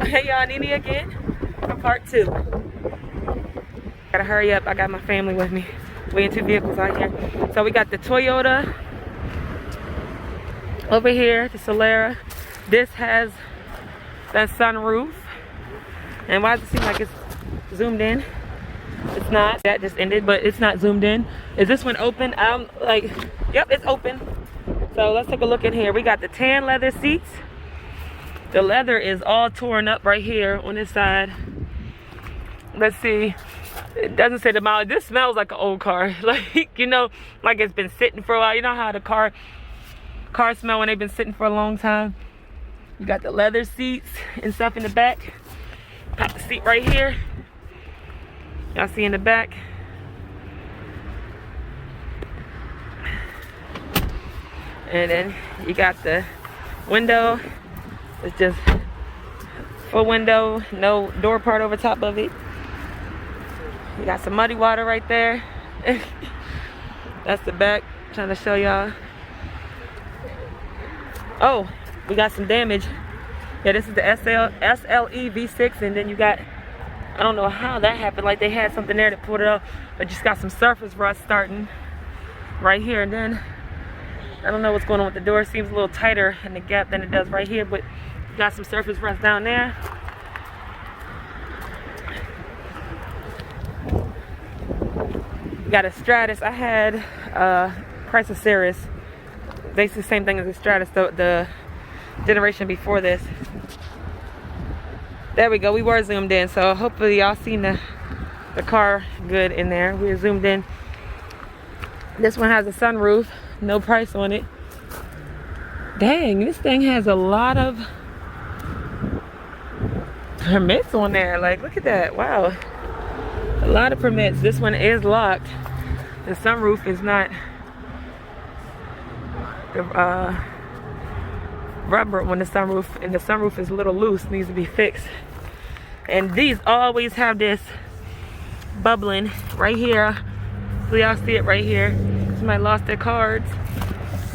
Hey y'all, Nene again for part 2. Gotta hurry up, I got my family with me. We in 2 vehicles out here. So we got the Toyota over here, the 𝕬𝕤. This has that sunroof. And why does it seem like it's zoomed in? It's not. That just ended, but it's not zoomed in. Is this one open? I'm like, yep, it's open. So let's take a look in here. We got the tan leather seats. The leather is all torn up right here on this side. Let's see. It doesn't say the mileage. This smells like an old car. Like, you know, like it's been sitting for a while. You know how the car smell when they've been sitting for a long time? You got the leather seats and stuff in the back. Got the seat right here. Y'all see in the back. And then you got the window. It's just full window, no door part over top of it. You got some muddy water right there. That's the back, trying to show y'all. Oh, we got some damage. Yeah, this is the SLE V6, and then you got, I don't know how that happened, like they had something there that pulled it off, but just got some surface rust starting right here. And then I don't know what's going on with the door. It seems a little tighter in the gap than it does right here, but got some surface rust down there. Got a Stratus. I had Chrysler Cirrus. Basically the same thing as the Stratus, the generation before this. There we go. We were zoomed in, so hopefully y'all seen the car good in there. We were zoomed in. This one has a sunroof. No price on it. Dang, this thing has a lot of permits on there. Like, look at that. Wow. A lot of permits. This one is locked. The sunroof is not. The rubber on the sunroof, and the sunroof is a little loose, needs to be fixed. And these always have this bubbling right here. So y'all see it right here. Somebody lost their cards.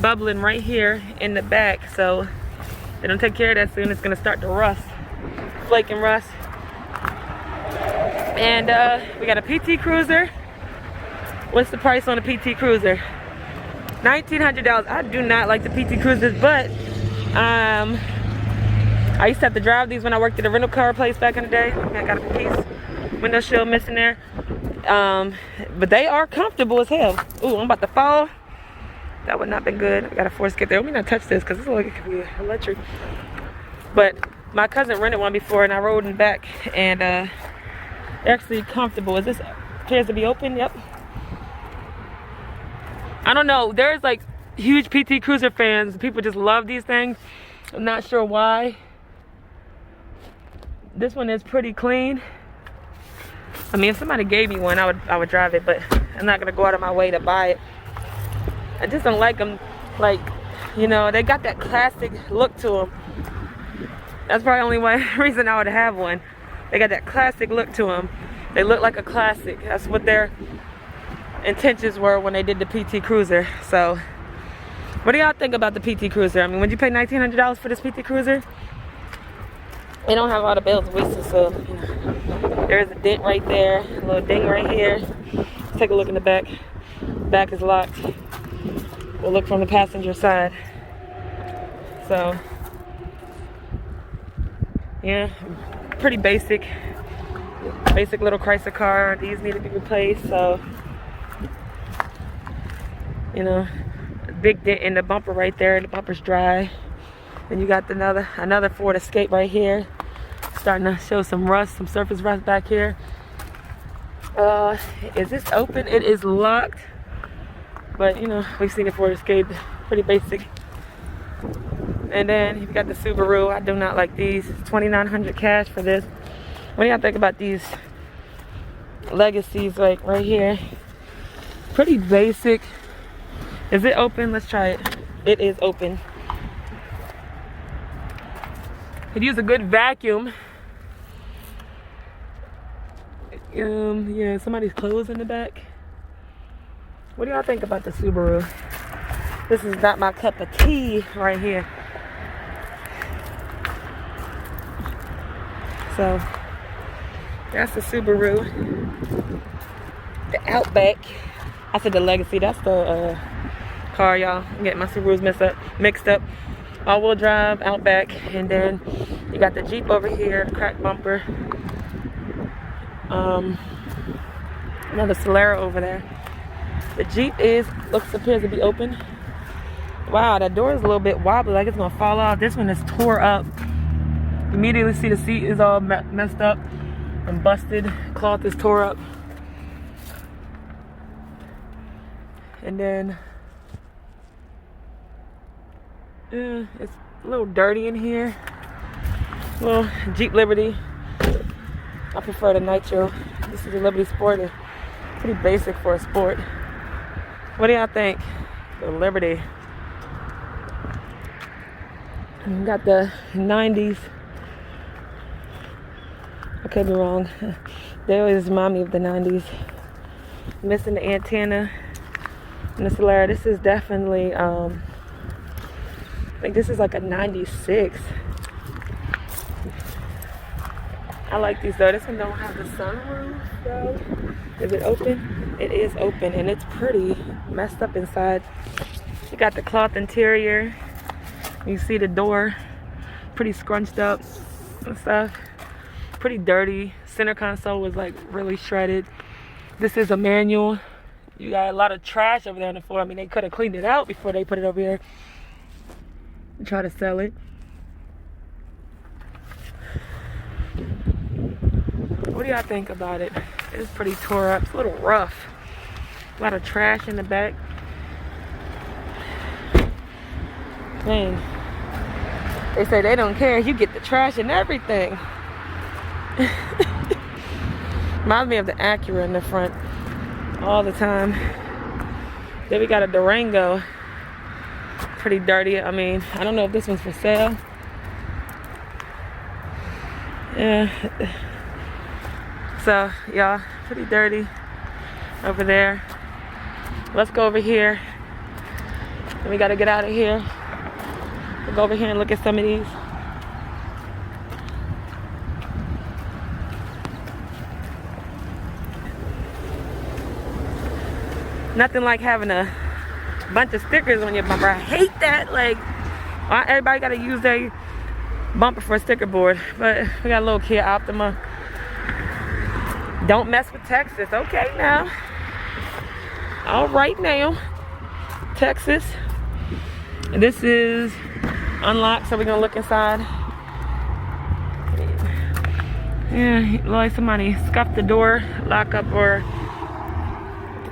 Bubbling right here in the back. So they don't take care of that soon, it's gonna start to rust. Flake and rust. And we got a PT Cruiser. What's the price on a PT Cruiser? $1,900. I do not like the PT Cruisers, but I used to have to drive these when I worked at a rental car place back in the day. I got a piece, window shield missing there. But they are comfortable as hell. Ooh, I'm about to fall. That would not been good. I gotta force get there. Let me not touch this because this looks like it could be electric. But my cousin rented one before and I rode in the back, and they're actually comfortable. Is this appears to be open? Yep. I don't know. There's like huge PT Cruiser fans. People just love these things. I'm not sure why. This one is pretty clean. I mean, if somebody gave me one, I would drive it, but I'm not gonna go out of my way to buy it. I just don't like them. Like, you know, they got that classic look to them. That's probably the only one reason I would have one. They got that classic look to them. They look like a classic. That's what their intentions were when they did the PT Cruiser. So, what do y'all think about the PT Cruiser? I mean, would you pay $1,900 for this PT Cruiser? They don't have all the bells and whistles, so you know, there's a dent right there, a little ding right here. Let's take a look in the back. Back is locked. We'll look from the passenger side. So, yeah, pretty basic little Chrysler car. These need to be replaced, so, you know, a big dent in the bumper right there. The bumper's dry. Then you got another Ford Escape right here, starting to show some rust, some surface rust back here. Is this open? It is locked, but you know, we've seen the Ford Escape, pretty basic. And then you got the Subaru. I do not like these. It's $2,900 cash for this. What do y'all think about these Legacies, like right here? Pretty basic. Is it open? Let's try it. It is open. Could use a good vacuum. Yeah, somebody's clothes in the back. What do y'all think about the Subaru? This is not my cup of tea right here. So that's the Subaru. The Outback. I said the Legacy. That's the car, y'all. I'm getting my Subarus mixed up. All-wheel drive, Outback, and then you got the Jeep over here, the crack bumper. Another Solara over there. The Jeep appears to be open. Wow, that door is a little bit wobbly, like it's gonna fall off. This one is tore up. Immediately see the seat is all messed up and busted. Cloth is tore up. And then it's a little dirty in here. Well, Jeep Liberty. I prefer the Nitro. This is the Liberty Sport. It's pretty basic for a sport. What do y'all think? The Liberty. And got the 90s. I could be wrong. They always remind me of the 90s. Missing the antenna. And the Solara. This is definitely, I think this is like a 96. I like these though. This one don't have the sunroof though. Is it open? It is open and it's pretty messed up inside. You got the cloth interior. You see the door, pretty scrunched up and stuff. Pretty dirty. Center console was like really shredded. This is a manual. You got a lot of trash over there on the floor. I mean, they could have cleaned it out before they put it over here and try to sell it. What do y'all think about it? It's pretty tore up. It's a little rough. A lot of trash in the back. Man, they say they don't care. You get the trash and everything. Reminds me of the Acura in the front all the time. Then we got a Durango. Pretty dirty. I mean, I don't know if this one's for sale. Yeah. So, y'all, pretty dirty over there. Let's go over here. And we gotta get out of here. We'll go over here and look at some of these. Nothing like having a bunch of stickers on your bumper. I hate that. Like, everybody gotta use their bumper for a sticker board. But we got a little Kia Optima. Don't mess with Texas. Okay now. All right now. Texas. And this is unlocked, so we're gonna look inside. Yeah, like somebody scuffed the door, lock up, or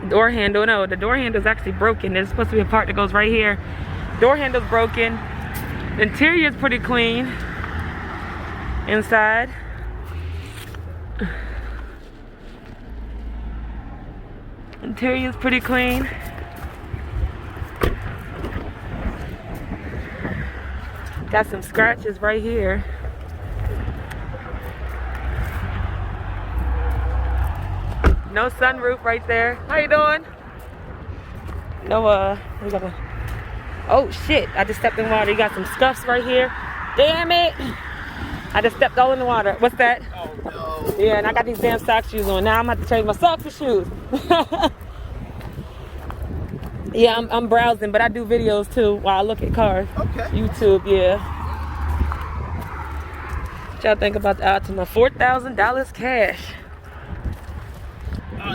door handle. No, the door handle is actually broken. There's supposed to be a part that goes right here. Door handle's broken. The interior is pretty clean. Inside. Interior is pretty clean. Got some scratches right here. No sunroof right there. How you doing? No, we got a... Oh shit, I just stepped in water. You got some scuffs right here. Damn it! I just stepped all in the water. What's that? Oh no. Yeah, and I got these damn sock shoes on. Now I'm gonna have to change my socks for shoes. Yeah, I'm browsing, but I do videos too while I look at cars. Okay. YouTube, yeah. What y'all think about the Altima? $4,000 cash.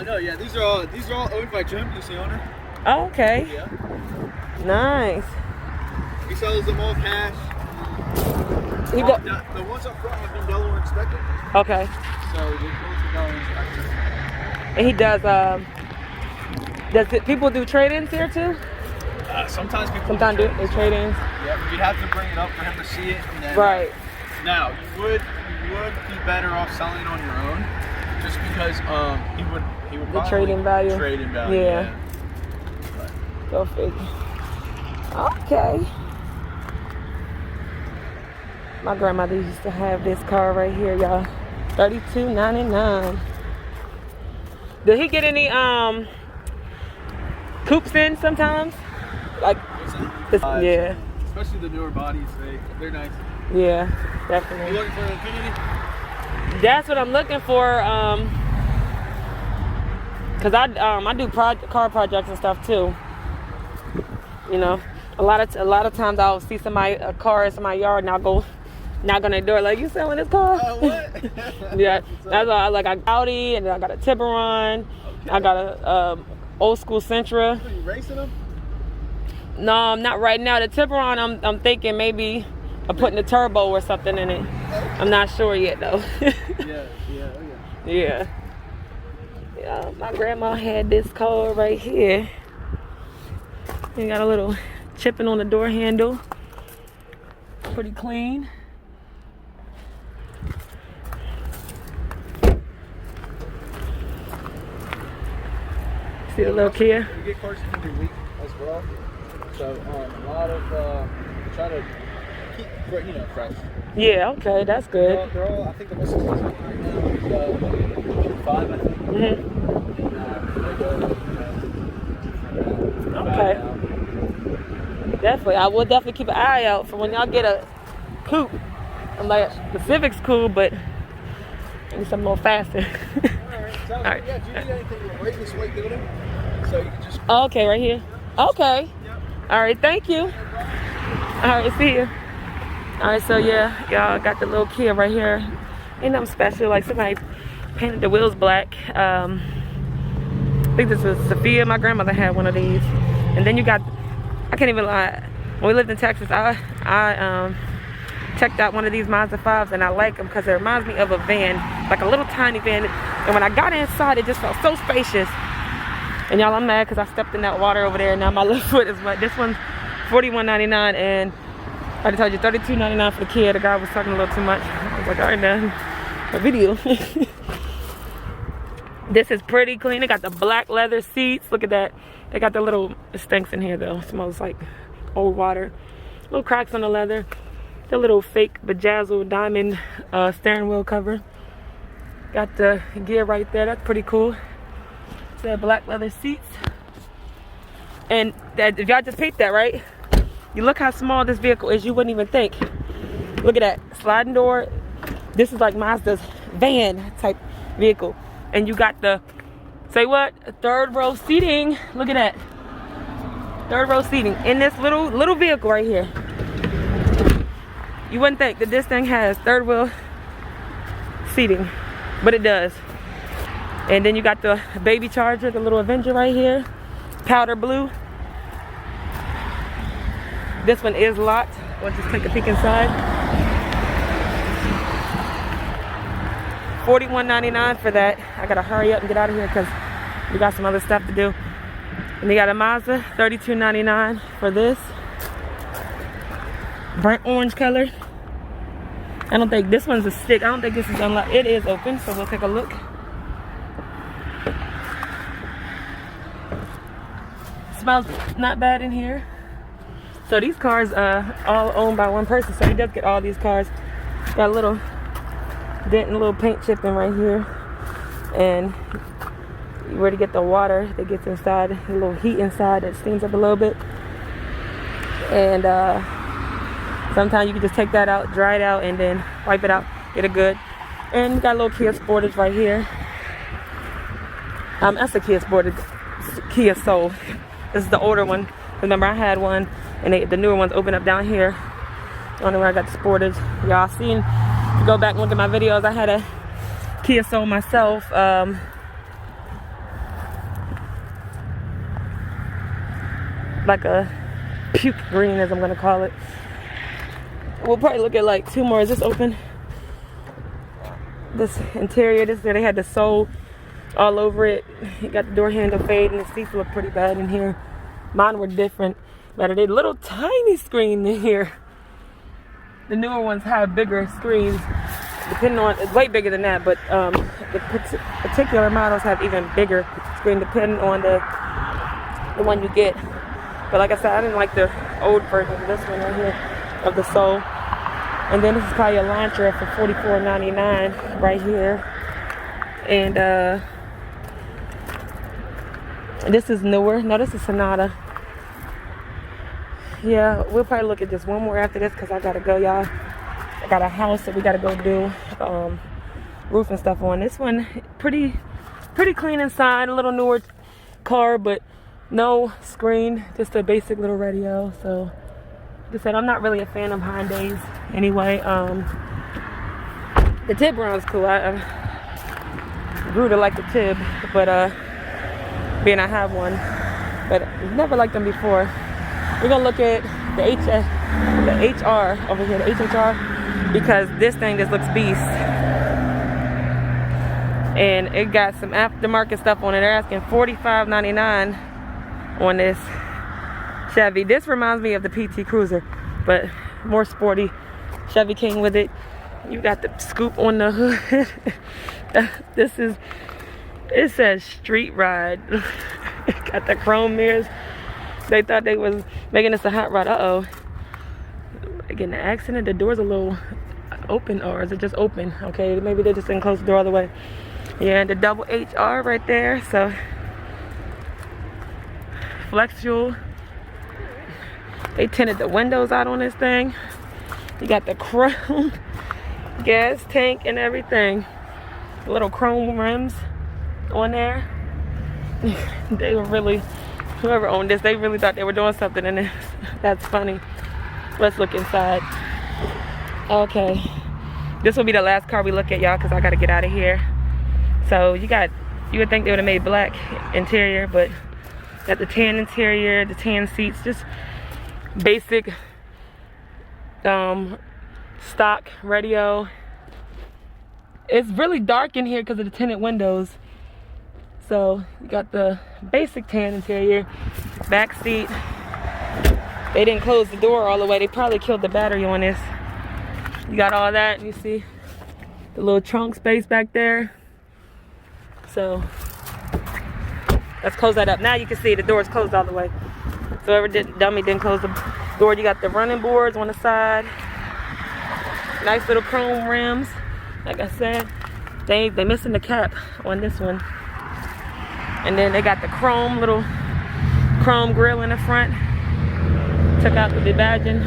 No, yeah, these are all owned by Jim, who's the owner. Oh, okay. Yeah. Nice. He sells them all cash. The ones up front have been Delaware inspected. Okay. So we go to Delaware inspected. And he does people do trade-ins here too? Sometimes people do trade-ins. Yeah, but you'd have to bring it up for him to see it. And then, right. Now, you would be better off selling it on your own, just because he would the trade-in value. Trade-in value. Yeah. Go figure. Okay. My grandmother used to have this car right here, y'all. $32.99. Did he get any coupes in sometimes? Like this, yeah. Especially the newer bodies, they're nice. Yeah, definitely. You looking for an Infiniti? That's what I'm looking for. Cause I do car projects and stuff too. You know, a lot of times I'll see a car in somebody's yard and I'll go knock on their door like, you selling this car? What? Yeah, that's all. Like I got Audi and then I got a Tiburon. Okay. I got a old school Sentra. Are you racing them? No, I'm not right now. The Tiburon, I'm thinking maybe of putting a turbo or something in it. Okay. I'm not sure yet though. Yeah. Yeah, my grandma had this car right here. You got a little chipping on the door handle. Pretty clean. See the little Kia? You get cars in your week as well. So a lot of try to keep fresh. Yeah, okay, that's good. They're all, I think the most expensive one right now is 5, I think. Mm-hmm. Okay. Definitely, I will definitely keep an eye out for when y'all get a coupe. I'm like, the Civic's cool, but I need something more faster. All right. Yeah, do you need anything right this way building? So you can just. Okay, right here. Okay. Yep. All right, thank you. All right, see you. All right, so yeah, y'all got the little Kia right here. Ain't nothing special. Like somebody painted the wheels black. I think this was Sophia. My grandmother had one of these. And then you got, I can't even lie. When we lived in Texas, I checked out one of these Mazda 5s and I like them because it reminds me of a van, like a little tiny van. And when I got inside, it just felt so spacious. And y'all, I'm mad because I stepped in that water over there and now my left foot is wet. This one's $41.99 and I told you $32.99 for the Kia. The guy was talking a little too much. I was like, all right, man, a video. This is pretty clean. They got the black leather seats. Look at that. They got the little, it stinks in here though. It smells like old water. Little cracks on the leather. The little fake bedazzled diamond steering wheel cover. Got the gear right there. That's pretty cool. The black leather seats. And that, if y'all just peeped that, right? You look how small this vehicle is. You wouldn't even think. Look at that sliding door. This is like Mazda's van type vehicle. And you got the, say what? Third row seating. Look at that. Third row seating in this little vehicle right here. You wouldn't think that this thing has third wheel seating, but it does. And then you got the baby charger, the little Avenger right here, powder blue. This one is locked. Let's just take a peek inside. $41.99 for that. I gotta hurry up and get out of here because we got some other stuff to do. And you got a Mazda, $32.99 for this. Burnt orange color. I don't think this one's a stick. I don't think this is unlocked. It is open, so we'll take a look. Smells not bad in here. So these cars all owned by one person, so he does get all these cars. Got a little dent and a little paint chipping right here. And where to get the water that gets inside, a little heat inside that steams up a little bit. And sometimes you can just take that out, dry it out, and then wipe it out, get it good. And we got a little Kia Sportage right here. That's a Kia Sportage, Kia Soul. This is the older one. Remember, I had one, and the newer ones open up down here. I don't know where I got the Sportage. Y'all seen, if you go back and look at my videos, I had a Kia Soul myself. Like a puke green, as I'm gonna call it. We'll probably look at like 2 more. Is this open? This interior, this they had the Soul all over it. You got the door handle fade and the seats look pretty bad in here. Mine were different, but it did a little tiny screen in here. The newer ones have bigger screens, depending on, it's way bigger than that, but the particular models have even bigger screen depending on the one you get. But like I said, I didn't like the old version of this one right here of the Soul. And then this is probably a Elantra for $44.99 right here. And this is newer. No, this is Sonata. Yeah, we'll probably look at just one more after this because I gotta go, y'all. I got a house that we gotta go do. roof and stuff on. This one pretty clean inside, a little newer car, but no screen, just a basic little radio. So like I said, I'm not really a fan of Hyundais anyway. The Tib round's cool. I grew to like the Tib, but being I have one, but never liked them before. We're gonna look at the HR over here, the HHR, because this thing just looks beast. And it got some aftermarket stuff on it. They're asking $45.99 on this Chevy. This reminds me of the PT Cruiser, but more sporty. Chevy came with it. You got the scoop on the hood. It says street ride. It got the chrome mirrors. They thought they was making this a hot rod. Uh-oh. Again, the accident, the door's a little open, or is it just open? Okay, maybe they just didn't close the door all the way. Yeah, and the double HR right there. So flex fuel. They tinted the windows out on this thing. You got the chrome gas tank and everything. Little chrome rims on there. They were really, whoever owned this, they really thought they were doing something in this. That's funny. Let's look inside. Okay, this will be the last car we look at, y'all, because I gotta get out of here. So you would think they would have made black interior, but got the tan interior, the tan seats, just basic stock radio. It's really dark in here because of the tinted windows. So you got the basic tan interior, back seat. They didn't close the door all the way. They probably killed the battery on this. You got all that, and you see the little trunk space back there. So let's close that up. Now you can see the door's closed all the way. So whoever dummy didn't close the door. You got the running boards on the side. Nice little chrome rims. Like I said, they missing the cap on this one. And then they got the little chrome grill in the front. Took out the badging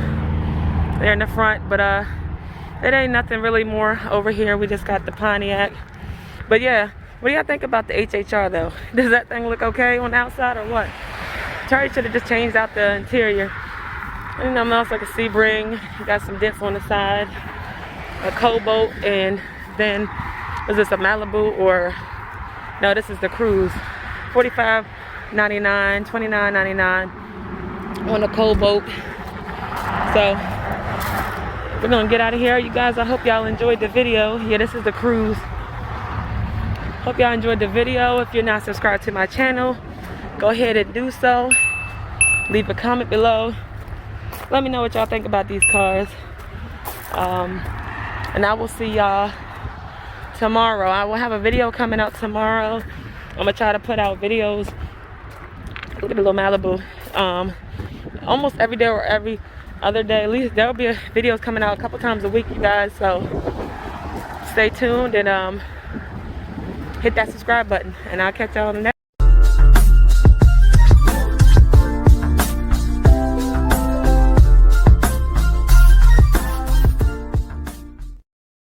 there in the front, but it ain't nothing really more over here. We just got the Pontiac. But yeah, what do y'all think about the HHR though? Does that thing look okay on the outside or what? Charlie should have just changed out the interior. And nothing else, like a Sebring. You got some dents on the side, a Cobalt, and then was this a Malibu or no? This is the Cruise. $45.99, $29.99 on the Cobalt. So we're gonna get out of here, you guys. I hope y'all enjoyed the video. Yeah, this is the Cruise. Hope y'all enjoyed the video. If you're not subscribed to my channel, go ahead and do so. Leave a comment below. Let me know what y'all think about these cars. And I will see y'all tomorrow. I will have a video coming out tomorrow. I'm gonna try to put out videos. Look at the little Malibu. Almost every day or every other day. At least there will be videos coming out a couple times a week, you guys. So stay tuned and hit that subscribe button. And I'll catch y'all on the next.